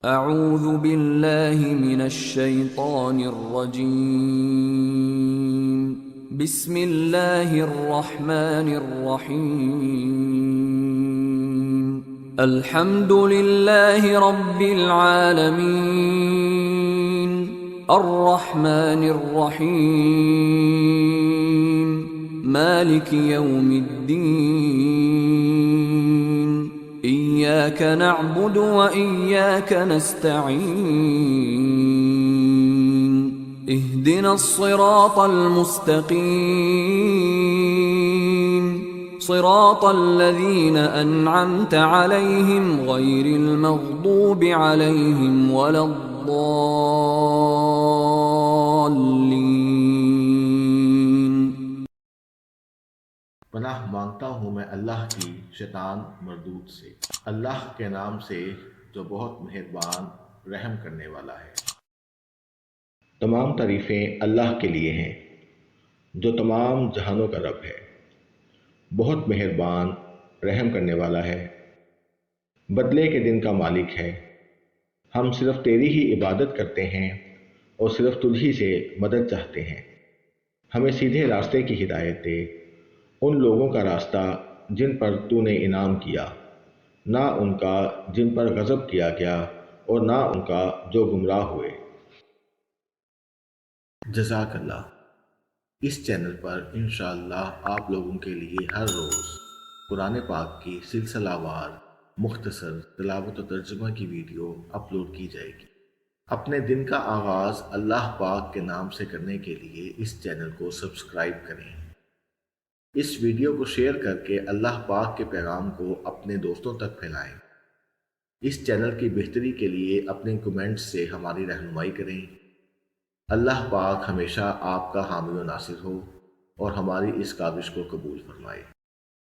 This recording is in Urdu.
اعوذ باللہ من الشیطان الرجیم بسم اللہ الرحمن الرحیم الحمد للہ رب العالمین الرحمن الرحیم مالک یوم الدین إياك نعبد وإياك نستعين اهدنا الصراط المستقيم صراط الذين أنعمت عليهم غير المغضوب عليهم ولا الضالين. پناہ مانگتا ہوں میں اللہ کی شیطان مردود سے، اللہ کے نام سے جو بہت مہربان رحم کرنے والا ہے۔ تمام تعریفیں اللہ کے لیے ہیں جو تمام جہانوں کا رب ہے، بہت مہربان رحم کرنے والا ہے، بدلے کے دن کا مالک ہے۔ ہم صرف تیری ہی عبادت کرتے ہیں اور صرف تجھی سے مدد چاہتے ہیں۔ ہمیں سیدھے راستے کی ہدایت دے، ان لوگوں کا راستہ جن پر تو نے انعام کیا، نہ ان کا جن پر غضب کیا گیا اور نہ ان کا جو گمراہ ہوئے۔ جزاک اللہ۔ اس چینل پر انشاءاللہ آپ لوگوں کے لیے ہر روز قرآن پاک کی سلسلہ وار مختصر تلاوت و ترجمہ کی ویڈیو اپلوڈ کی جائے گی۔ اپنے دن کا آغاز اللہ پاک کے نام سے کرنے کے لیے اس چینل کو سبسکرائب کریں۔ اس ویڈیو کو شیئر کر کے اللہ پاک کے پیغام کو اپنے دوستوں تک پھیلائیں۔ اس چینل کی بہتری کے لیے اپنے کمنٹس سے ہماری رہنمائی کریں۔ اللہ پاک ہمیشہ آپ کا حامی و ناصر ہو اور ہماری اس کاوش کو قبول فرمائے۔